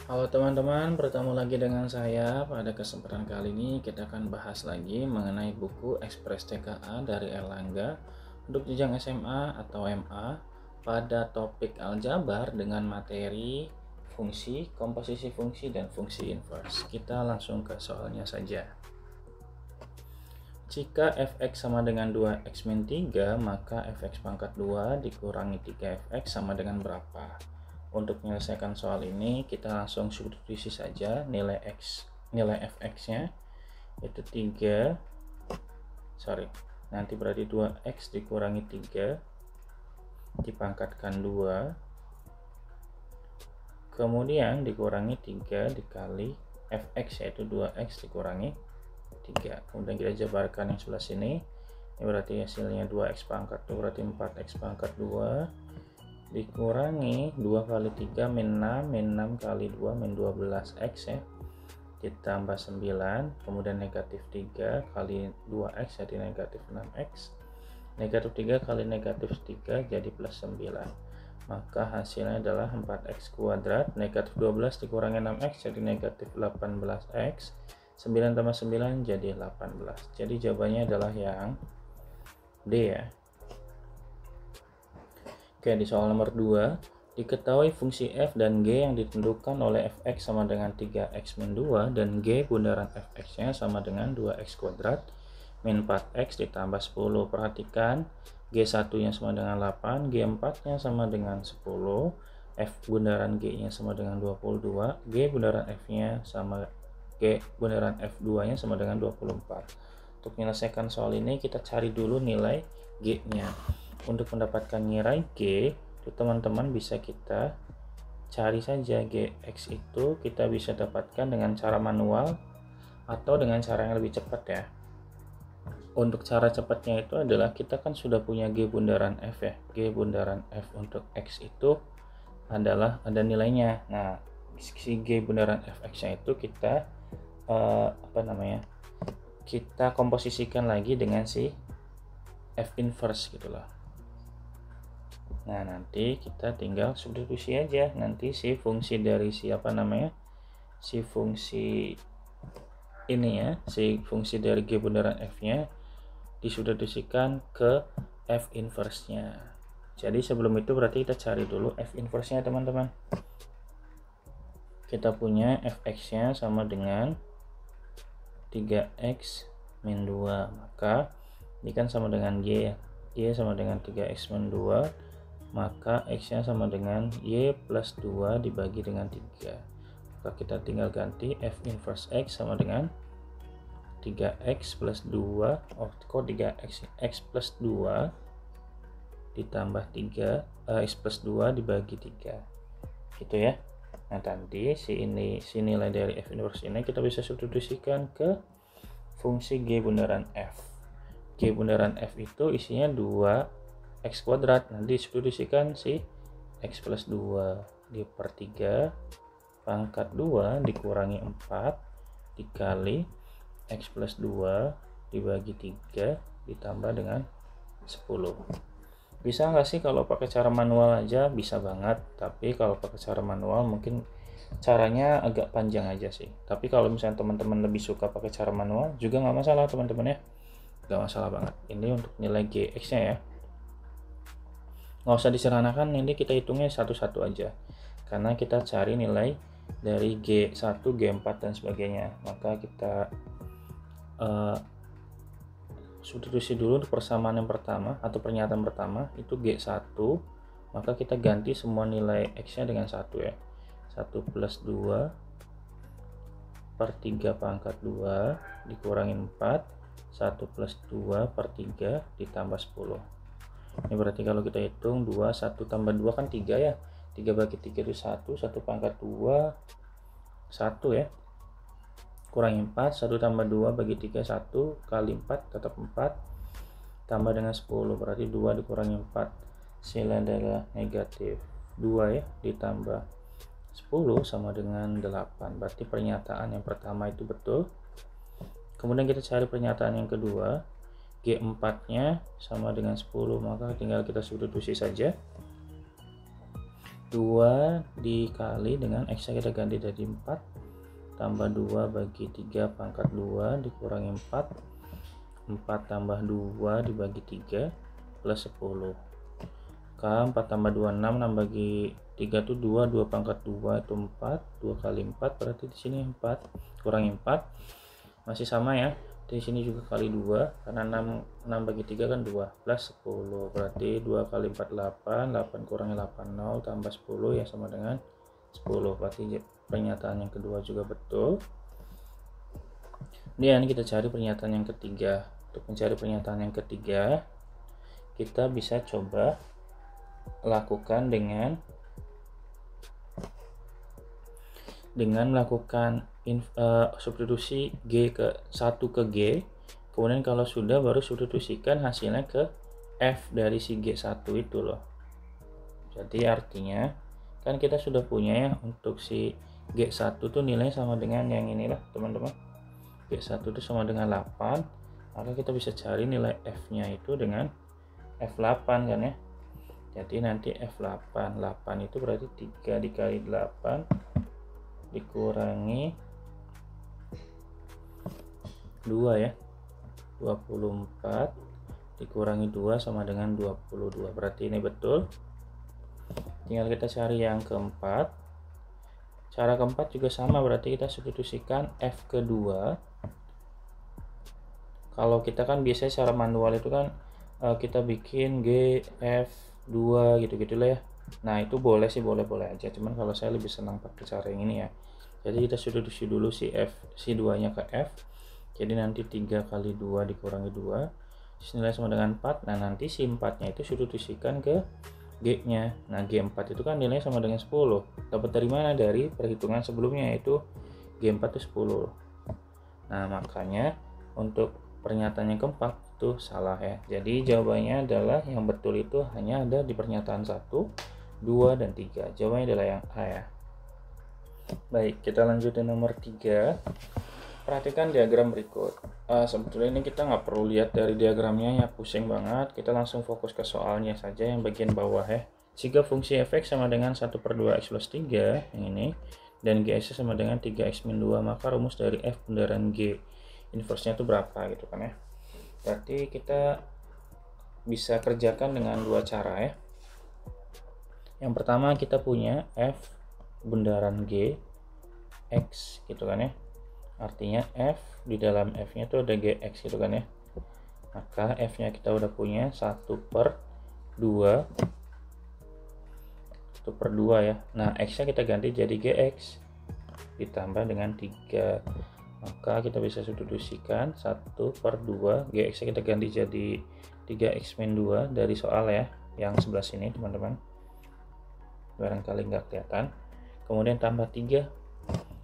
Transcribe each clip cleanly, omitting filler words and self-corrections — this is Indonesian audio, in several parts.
Halo teman-teman, bertemu lagi dengan saya. Pada kesempatan kali ini kita akan bahas lagi mengenai buku Ekspres TKA dari Erlangga untuk jenjang SMA atau MA pada topik aljabar dengan materi fungsi, komposisi fungsi, dan fungsi inverse. Kita langsung ke soalnya saja. Jika fx sama dengan 2x min 3, maka fx pangkat 2 dikurangi 3fx sama dengan berapa? Untuk menyelesaikan soal ini, kita langsung substitusi saja nilai fx-nya, yaitu 3, nanti berarti 2x dikurangi 3, dipangkatkan 2, kemudian dikurangi 3 dikali fx, yaitu 2x dikurangi 3. Kemudian kita jabarkan yang sebelah sini. Ini berarti hasilnya 2x pangkat 2 berarti 4x pangkat 2 dikurangi 2 kali 3 min 6, min 6 kali 2 min 12x ya, ditambah 9, kemudian negatif 3 kali 2x jadi negatif 6x, negatif 3 kali negatif 3 jadi plus 9, maka hasilnya adalah 4x kuadrat, negatif 12 dikurangi 6x jadi negatif 18x, 9 tambah 9 jadi 18. Jadi jawabannya adalah yang D ya. Oke, di soal nomor 2, diketahui fungsi f dan g yang ditentukan oleh fx sama dengan 3x min 2 dan g bundaran fx-nya sama dengan 2x kuadrat min 4x ditambah 10. Perhatikan, g1-nya sama dengan 8, g4-nya sama dengan 10, f bundaran g-nya sama dengan 22, g bundaran f-nya sama G bundaran F2-nya sama dengan 24. Untuk menyelesaikan soal ini kita cari dulu nilai G-nya. Untuk mendapatkan nilai G, itu teman-teman bisa kita cari saja Gx itu kita bisa dapatkan dengan cara manual atau dengan cara yang lebih cepat ya. Untuk cara cepatnya itu adalah kita kan sudah punya G bundaran F ya. G bundaran F untuk X itu adalah ada nilainya. Nah, si G bundaran Fx-nya itu kita kita komposisikan lagi dengan si F inverse gitulah. Nah, nanti kita tinggal substitusi aja, nanti si fungsi dari si si fungsi ini ya, si fungsi dari G bundaran F-nya disubstitusikan ke F inverse-nya. Jadi sebelum itu berarti kita cari dulu F inverse-nya teman-teman. Kita punya Fx-nya sama dengan 3x min 2, maka ini kan sama dengan y ya, y sama dengan 3x min 2, maka x nya sama dengan y plus 2 dibagi dengan 3, maka kita tinggal ganti f inverse x sama dengan 3x plus 2, kok 3x, x plus 2 ditambah 3, x plus 2 dibagi 3 gitu ya. Nah, nanti si nilai dari f inverse ini kita bisa substitusikan ke fungsi G bundaran F. G bundaran F itu isinya 2x kuadrat. Nanti substitusikan si x plus 2 di per 3 pangkat 2 dikurangi 4 dikali x plus 2 dibagi 3 ditambah dengan 10. Bisa nggak sih kalau pakai cara manual aja? Bisa banget, tapi kalau pakai cara manual mungkin caranya agak panjang aja sih. Tapi kalau misalnya teman-teman lebih suka pakai cara manual juga nggak masalah teman-teman ya, nggak masalah banget. Ini untuk nilai Gx nya ya, nggak usah disederhanakan, ini kita hitungnya satu-satu aja karena kita cari nilai dari G1, G4 dan sebagainya. Maka kita substitusi dulu untuk persamaan yang pertama atau pernyataan pertama itu G1, maka kita ganti semua nilai X nya dengan 1 ya, 1 plus 2 per 3 pangkat 2 dikurangi 4, 1 plus 2 per 3 ditambah 10. Ini berarti kalau kita hitung 2, 1 tambah 2 kan 3 ya, 3 bagi 3 itu 1, 1 pangkat 2 1 ya, kurangi 4, 1 tambah 2 bagi 3 1, kali 4 tetap 4, tambah dengan 10 berarti 2 dikurangi 4 hasilnya adalah negatif 2 ya, ditambah 10 sama dengan 8. Berarti pernyataan yang pertama itu betul. Kemudian kita cari pernyataan yang kedua, G4 nya sama dengan 10, maka tinggal kita substitusi saja. 2 dikali dengan X nya kita ganti jadi 4 tambah 2 bagi 3 pangkat 2 dikurangi 4 tambah 2 dibagi 3 plus 10. 4 tambah 2 6 bagi 3 itu 2 pangkat 2 itu 4, 2 kali 4 berarti di sini 4 kurangi 4 masih sama ya. Di sini juga kali 2 karena 6 bagi 3 kan 2 plus 10 berarti 2 kali 4 8 kurangi 80 tambah 10 ya sama dengan 10. Berarti pernyataan yang kedua juga betul. Kemudian kita cari pernyataan yang ketiga. Untuk mencari pernyataan yang ketiga kita bisa coba lakukan dengan melakukan substitusi G ke 1 ke G, kemudian kalau sudah baru substitusikan hasilnya ke F dari si G1 itu loh. Jadi artinya kan kita sudah punya ya untuk si G1 tuh nilainya sama dengan yang inilah teman-teman, G1 itu sama dengan 8, maka kita bisa cari nilai F nya itu dengan F8 kan ya. Jadi nanti F8 itu berarti 3 dikali 8 dikurangi 2 ya, 24 dikurangi 2 sama dengan 22. Berarti ini betul. Tinggal kita cari yang keempat. Cara keempat juga sama, berarti kita substitusikan F kedua. Kalau kita kan biasanya secara manual itu kan kita bikin G, F 2 gitu-gitu lah ya. Nah itu boleh sih, boleh aja, cuman kalau saya lebih senang pakai cara yang ini ya. Jadi kita substitusi dulu si 2 nya ke F, jadi nanti 3 kali 2 dikurangi 2 nilai sama dengan 4. Nah nanti si 4 nya itu substitusikan ke G nya. Nah G4 itu kan nilainya sama dengan 10. Dapat dari mana? Dari perhitungan sebelumnya, yaitu G4 itu 10. Nah makanya untuk pernyataan yang keempat itu salah ya. Jadi jawabannya adalah yang betul itu hanya ada di pernyataan 1, 2, dan 3. Jawabannya adalah yang A ya. Baik, kita lanjut ke nomor 3. Perhatikan diagram berikut. Sebetulnya ini kita nggak perlu lihat dari diagramnya ya, pusing banget. Kita langsung fokus ke soalnya saja yang bagian bawah ya. Jika fungsi f(x) sama dengan 1/2 x plus 3 yang ini, dan gx sama dengan 3x min 2, maka rumus dari f bundaran g inverse-nya itu berapa gitu kan ya. Berarti kita bisa kerjakan dengan dua cara ya. Yang pertama kita punya f bundaran g x gitu kan ya. Artinya f di dalam f nya itu ada gx gitu kan ya. Maka f nya kita udah punya 1/2 ya. Nah x nya kita ganti jadi gx ditambah dengan 3. Maka kita bisa substitusikan 1/2 gx nya kita ganti jadi 3x min 2 dari soal ya, yang sebelah sini teman-teman, barangkali nggak kelihatan. Kemudian tambah 3,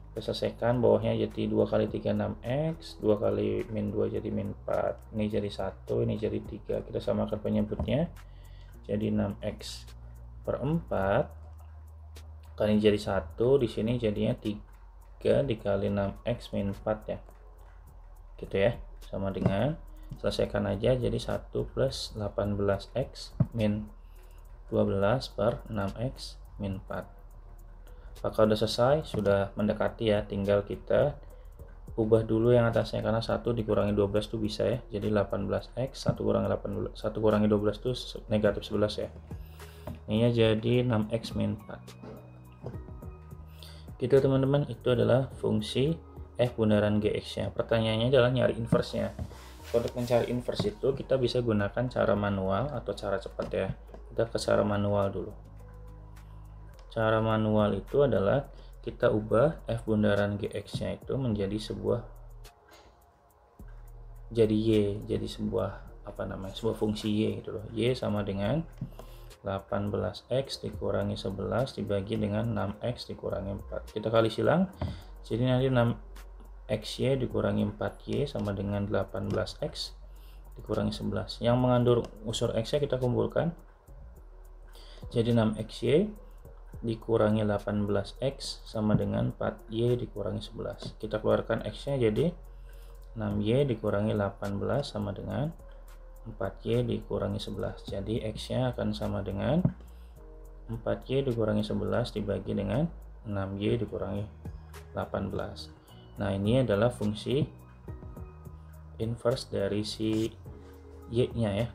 kita selesaikan bawahnya jadi 2 kali 3 6x, 2 kali min 2 jadi min 4, ini jadi 1, ini jadi 3. Kita samakan penyebutnya jadi 6x per 4 kali jadi 1, di sini jadinya 3 dikali 6x min 4 ya, gitu ya, sama dengan, selesaikan aja jadi 1 plus 18x min 12 per 6x min 4. Apakah udah selesai? Sudah mendekati ya, tinggal kita ubah dulu yang atasnya, karena 1 dikurangi 12 tuh bisa ya, jadi 18x 1 kurangi 12 tuh negatif 11 ya, ini jadi 6x min 4 gitu teman-teman. Itu adalah fungsi f bundaran gx nya. Pertanyaannya adalah nyari inverse nya. Untuk mencari inverse itu kita bisa gunakan cara manual atau cara cepat ya. Kita ke cara manual dulu. Cara manual itu adalah kita ubah f bundaran gx nya itu menjadi sebuah sebuah fungsi y gitu loh. Y sama dengan 18x dikurangi 11 dibagi dengan 6x dikurangi 4. Kita kali silang, jadi nanti 6xy dikurangi 4y sama dengan 18x dikurangi 11. Yang mengandung unsur x nya kita kumpulkan, jadi 6xy dikurangi 18x sama dengan 4y dikurangi 11. Kita keluarkan x nya, jadi 6y dikurangi 18 sama dengan 4y dikurangi 11. Jadi x nya akan sama dengan 4Y dikurangi 11 dibagi dengan 6Y dikurangi 18. Nah, ini adalah fungsi inverse dari si Y-nya ya.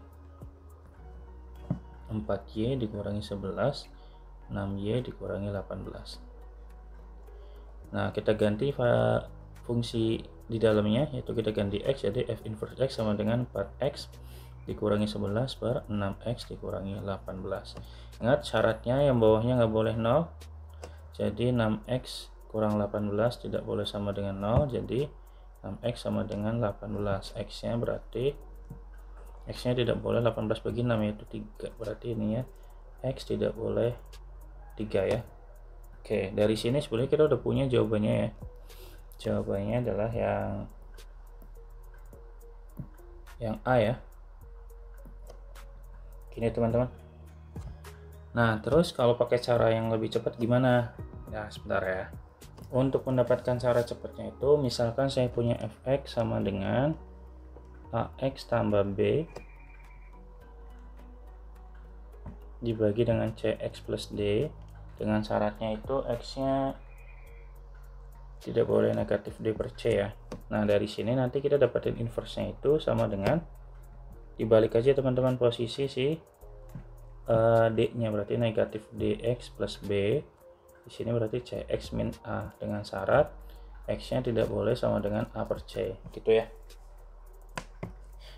4Y dikurangi 11, 6Y dikurangi 18. Nah, kita ganti fungsi di dalamnya, yaitu kita ganti X, jadi F inverse X sama dengan 4X dikurangi 11 per 6X dikurangi 18. Ingat syaratnya yang bawahnya nggak boleh 0, jadi 6X kurang 18 tidak boleh sama dengan 0, jadi 6X sama dengan 18. X nya berarti X nya tidak boleh 18 bagi 6, yaitu 3, berarti ini ya X tidak boleh 3 ya. Oke, dari sini sebenarnya kita udah punya jawabannya ya. Jawabannya adalah yang A ya. Gini teman-teman. Nah, terus kalau pakai cara yang lebih cepat gimana? Nah, sebentar ya. Untuk mendapatkan cara cepatnya itu, misalkan saya punya fx sama dengan ax tambah b dibagi dengan cx plus d, dengan syaratnya itu x-nya tidak boleh negatif d per c ya. Nah, dari sini nanti kita dapetin inverse-nya itu sama dengan, dibalik aja teman-teman posisi si d-nya, berarti negatif dx plus b. Di sini berarti cx min a, dengan syarat x-nya tidak boleh sama dengan a per c, gitu ya.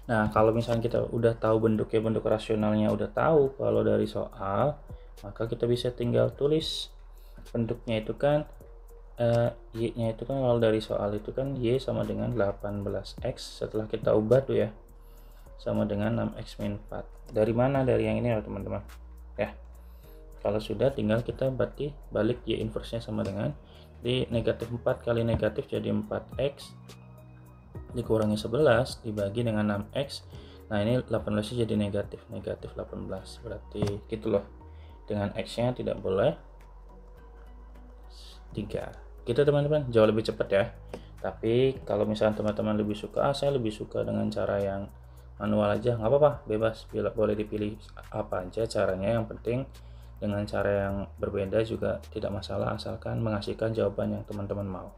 Nah, kalau misalnya kita udah tahu bentuknya, bentuk rasionalnya udah tahu kalau dari soal, maka kita bisa tinggal tulis bentuknya itu kan y-nya itu kan kalau dari soal itu kan y sama dengan 18x, setelah kita ubah tuh ya sama dengan 6x min 4. Dari mana? Dari yang ini ya teman-teman ya. Kalau sudah, tinggal kita berarti balik y inverse nya sama dengan, di negatif 4 kali negatif jadi 4x dikurangi 11 dibagi dengan 6x. Nah, ini 18 jadi negatif 18, berarti gitu loh, dengan x nya tidak boleh 3 gitu teman-teman, jauh lebih cepat ya. Tapi kalau misalnya teman-teman lebih suka, saya lebih suka dengan cara yang manual aja, nggak apa-apa, bebas, boleh dipilih apa aja caranya, yang penting dengan cara yang berbeda juga tidak masalah, asalkan menghasilkan jawaban yang teman-teman mau.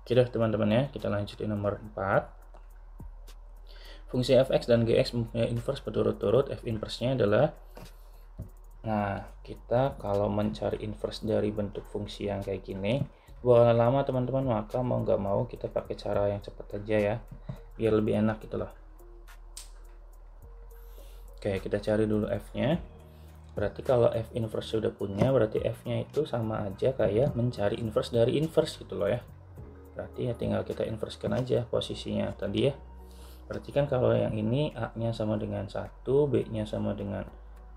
Oke deh teman-teman ya, kita lanjutin nomor 4. Fungsi fx dan gx mempunyai inverse berturut-turut. F inverse-nya adalah, nah kita kalau mencari inverse dari bentuk fungsi yang kayak gini bakalan lama teman-teman, maka mau nggak mau kita pakai cara yang cepat aja ya, biar lebih enak gitu loh. Oke, kita cari dulu f-nya. Berarti kalau f inverse sudah punya, berarti f-nya itu sama aja kayak mencari inverse dari inverse gitu loh ya. Berarti ya tinggal kita inversekan aja posisinya tadi ya. Berarti kan kalau yang ini a-nya sama dengan 1, b-nya sama dengan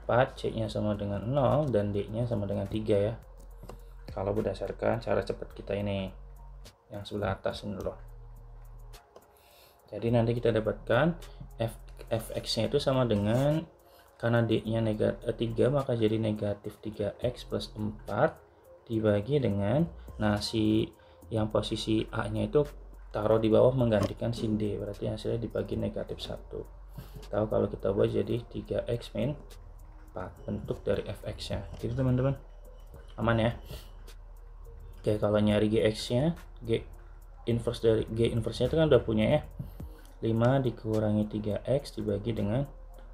4, c-nya sama dengan 0, dan d-nya sama dengan 3 ya. Kalau berdasarkan cara cepat kita ini, yang sebelah atas ini loh. Jadi nanti kita dapatkan fx-nya itu sama dengan, karena d-nya negatif 3, maka jadi negatif 3x plus 4 dibagi dengan, nah si yang posisi a-nya itu taruh di bawah menggantikan sin d, berarti hasilnya dibagi negatif 1. Tahu kalau kita buat jadi 3x min 4 bentuk dari fx-nya. Gitu teman-teman, aman ya. Oke, kalau nyari gx-nya, g inverse-nya itu kan udah punya ya, 5 dikurangi 3x dibagi dengan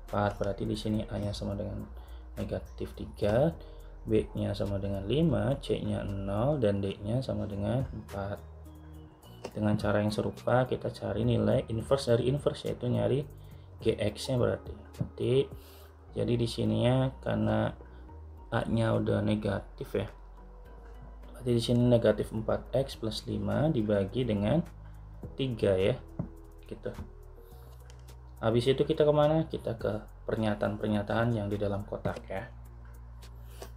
4, berarti di sini a-nya sama dengan negatif 3, b-nya sama dengan 5, c-nya 0, dan d-nya sama dengan 4. Dengan cara yang serupa kita cari nilai inverse dari inverse, yaitu nyari gx-nya berarti. Jadi di sininya karena a-nya udah negatif ya. Berarti di sini negatif 4x plus 5 dibagi dengan 3 ya. Gitu. Habis itu kita kemana? Kita ke pernyataan-pernyataan yang di dalam kotak ya.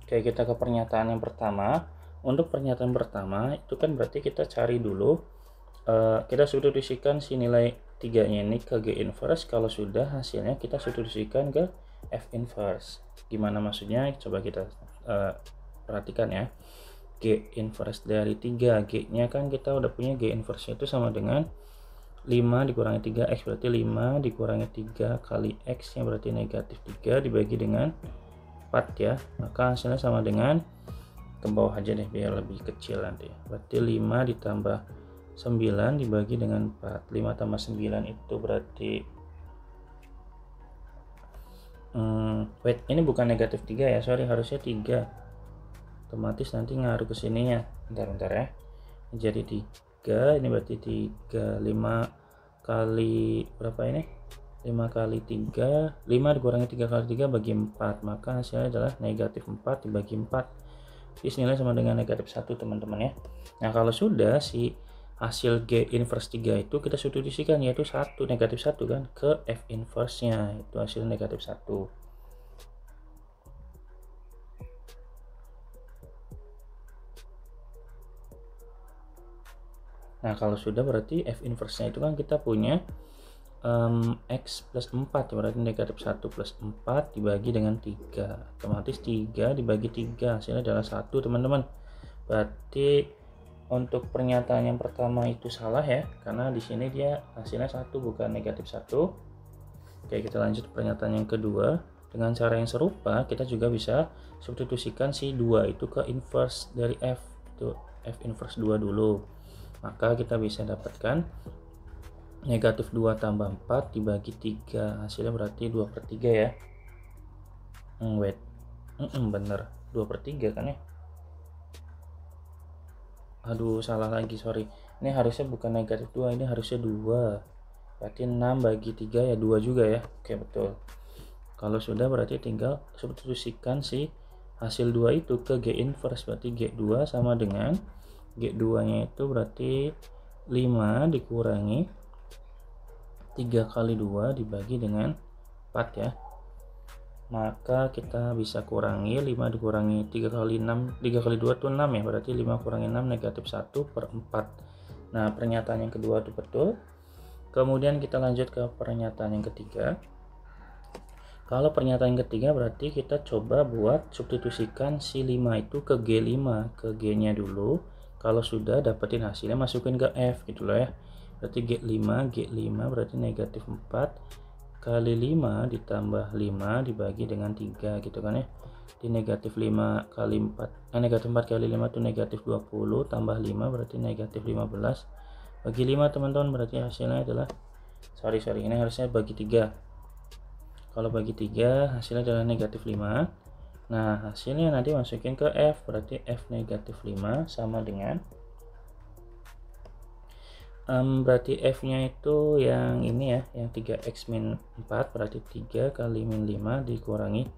Oke, kita ke pernyataan yang pertama. Untuk pernyataan pertama itu kan berarti kita cari dulu, kita substitusikan si nilai 3-nya ini ke G inverse. Kalau sudah, hasilnya kita substitusikan ke F inverse. Gimana maksudnya? Coba kita perhatikan ya. G inverse dari 3, G-nya kan kita udah punya G inverse itu sama dengan 5 dikurangi 3x, berarti 5 dikurangi 3 kali x nya berarti negatif 3 dibagi dengan ya, maka hasilnya sama dengan, ke bawah aja deh biar lebih kecil nanti. Berarti 5 ditambah 9 dibagi dengan 4. 5 tambah 9 itu berarti wait, ini bukan negatif 3 ya, sorry, harusnya 3. Otomatis nanti ngaruh ke sininya. Bentar ya. Jadi 3, ini berarti 3, 5 kali berapa ini? 5 kali 3, 5 dikurangi 3 kali 3 bagi 4, maka hasilnya adalah negatif 4 dibagi 4. Jadi nilai sama dengan negatif 1 teman-teman ya. Nah kalau sudah si hasil G inverse 3 itu kita substitusikan, yaitu 1, negatif 1 kan, ke F inverse nya, itu hasil negatif 1. Nah kalau sudah berarti F inverse nya itu kan kita punya X plus 4, berarti negatif 1 plus 4 dibagi dengan 3, otomatis 3 dibagi 3 hasilnya adalah 1 teman-teman. Berarti untuk pernyataan yang pertama itu salah ya, karena di sini dia hasilnya 1 bukan negatif 1. Oke, kita lanjut pernyataan yang kedua. Dengan cara yang serupa kita juga bisa substitusikan si 2 itu ke inverse dari F, itu F inverse 2 dulu, maka kita bisa dapatkan negatif 2 tambah 4 dibagi 3, hasilnya berarti 2/3 ya. Wait, bener 2/3 kan ya. Aduh salah lagi, sorry, ini harusnya bukan negatif 2, ini harusnya 2, berarti 6 bagi 3 ya 2 juga ya. Oke betul. Kalau sudah berarti tinggal substitusikan si hasil 2 itu ke G inverse, berarti G2 sama dengan G2 nya itu berarti 5 dikurangi 3 kali 2 dibagi dengan 4 ya, maka kita bisa kurangi 5 dikurangi 3 kali 6, 3 kali 2 itu 6 ya, berarti 5 kurangi 6 negatif 1/4. Nah pernyataan yang kedua itu betul. Kemudian kita lanjut ke pernyataan yang ketiga. Kalau pernyataan yang ketiga berarti kita coba buat substitusikan si 5 itu ke G5, ke G nya dulu. Kalau sudah dapetin hasilnya masukin ke F gitu loh ya. Berarti G5 berarti negatif 4 kali 5 ditambah 5 dibagi dengan 3 gitu kan ya. Di negatif 5 kali 4, negatif 4 kali 5 itu negatif 20 tambah 5 berarti negatif 15 bagi 5 teman-teman, berarti hasilnya adalah sorry ini harusnya bagi 3. Kalau bagi 3 hasilnya adalah negatif 5. Nah hasilnya nanti masukin ke F, berarti F negatif 5 sama dengan berarti F nya itu yang ini ya, yang 3x min 4, berarti 3 kali min 5 dikurangi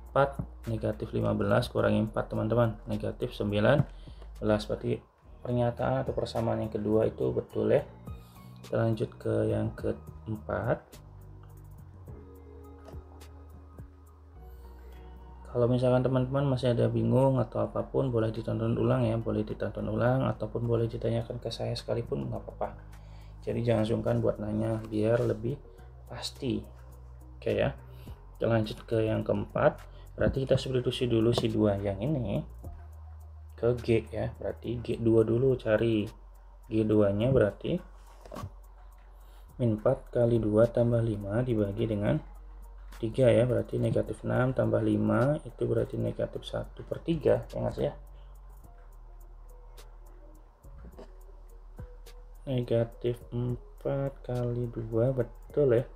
4, negatif 15 kurangi 4 teman-teman, negatif 19. Berarti pernyataan atau persamaan yang kedua itu betul ya. Kita lanjut ke yang keempat. Kalau misalkan teman-teman masih ada bingung atau apapun, boleh ditonton ulang ya, boleh ditonton ulang ataupun boleh ditanyakan ke saya sekalipun nggak apa-apa. Jadi jangan sungkan buat nanya biar lebih pasti. Oke ya. Kita lanjut ke yang keempat. Berarti kita substitusi dulu si 2 yang ini ke G ya. Berarti G2 dulu cari. G2 nya berarti min 4 kali 2 tambah 5 dibagi dengan 3 ya, berarti negatif 6 tambah 5 itu berarti negatif 1/3 ya nggak sih ya. Negatif 4 kali 2 betul ya.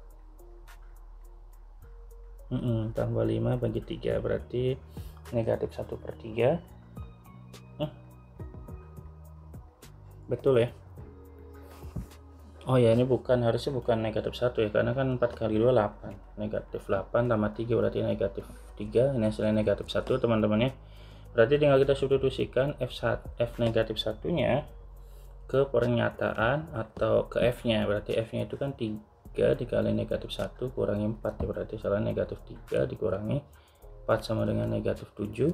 Tambah 5 bagi 3 berarti negatif 1/3. Betul ya. Oh ya, ini harusnya bukan negatif 1 ya, karena kan 4 kali 2 8, negatif 8 tambah 3 berarti negatif 3, ini hasilnya negatif 1 teman-teman ya. Berarti tinggal kita substitusikan F negatif 1 nya ke pernyataan atau ke F nya, berarti F nya itu kan 3 dikali negatif 1 kurangi 4 ya, berarti salah negatif 3 dikurangi 4 sama dengan negatif 7,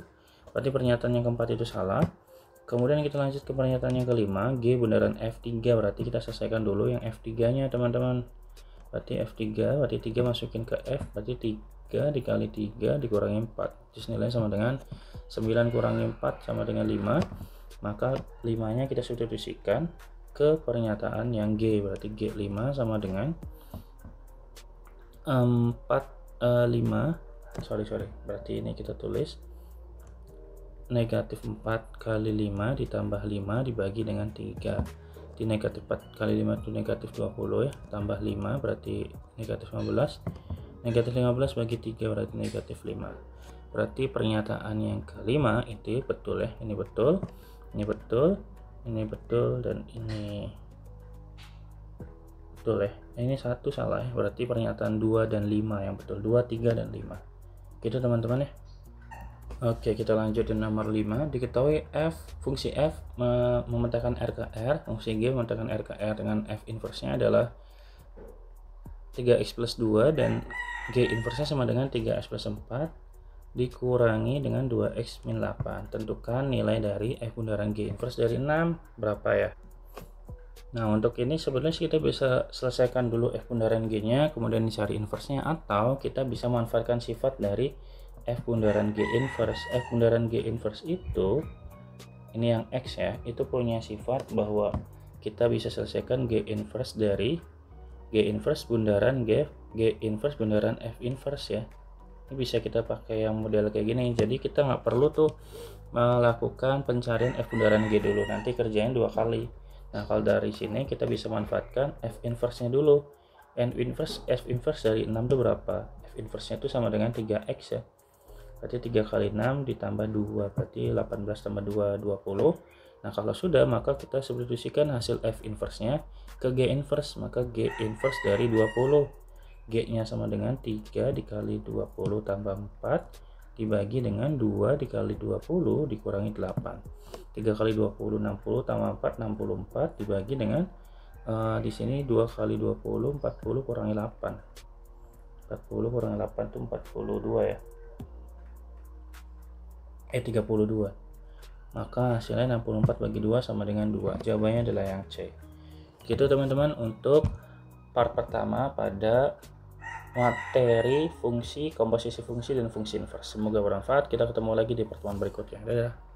berarti pernyataan yang keempat itu salah. Kemudian kita lanjut ke pernyataan yang kelima, G bundaran F3, berarti kita selesaikan dulu yang F3 nya teman-teman. Berarti F3, berarti 3 masukin ke F, berarti 3 dikali 3 dikurangi 4, terus nilainya sama dengan 9 kurangi 4 sama dengan 5, maka 5 nya kita substitusikan ke pernyataan yang G, berarti G5 sama dengan 5 berarti ini kita tulis negatif 4 kali 5 ditambah 5 dibagi dengan 3. Di negatif 4 kali 5 itu negatif 20 ya, tambah 5 berarti negatif 15. Negatif 15 bagi 3 berarti negatif 5. Berarti pernyataan yang kelima itu betul ya, ini betul, ini betul, ini betul, dan ini betul ya. Ini satu salah ya, berarti pernyataan 2 dan 5 yang betul, 2, 3, dan 5 gitu teman-teman ya. Oke, kita lanjut di nomor 5. Diketahui fungsi f memetakan R ke R, fungsi G memetakan R ke R dengan f inversenya adalah 3x plus 2 dan G inversnya sama dengan 3x plus 4 dikurangi dengan 2x min 8. Tentukan nilai dari f bundaran G inverse dari 6 berapa ya. Nah, untuk ini sebenarnya kita bisa selesaikan dulu f bundaran G nya, kemudian dicari inversenya, atau kita bisa manfaatkan sifat dari f bundaran G inverse. F bundaran G inverse itu, ini yang X ya, itu punya sifat bahwa kita bisa selesaikan G inverse dari G inverse bundaran G inverse bundaran F inverse ya. Ini bisa kita pakai yang model kayak gini, jadi kita nggak perlu tuh melakukan pencarian F bundaran G dulu, nanti kerjain 2 kali. Nah, kalau dari sini kita bisa manfaatkan F inverse nya dulu. F inverse dari 6 itu berapa? F inverse nya itu sama dengan 3x ya, berarti 3 kali 6 ditambah 2 berarti 18 tambah 2 20. Nah, kalau sudah, maka kita substitusikan hasil F inverse nya ke G inverse, maka G inverse dari 20, G nya sama dengan 3 dikali 20 tambah 4 dibagi dengan 2 dikali 20 dikurangi 8. 3 kali 20 60 tambah 4 64 dibagi dengan di sini 2 kali 20 40 kurangi 8. 40 kurangi 8 itu 42 ya. 32. Maka hasilnya 64 bagi 2 sama dengan 2. Jawabannya adalah yang C. Gitu teman-teman untuk part pertama pada materi fungsi, komposisi fungsi, dan fungsi inverse. Semoga bermanfaat. Kita ketemu lagi di pertemuan berikutnya. Dadah.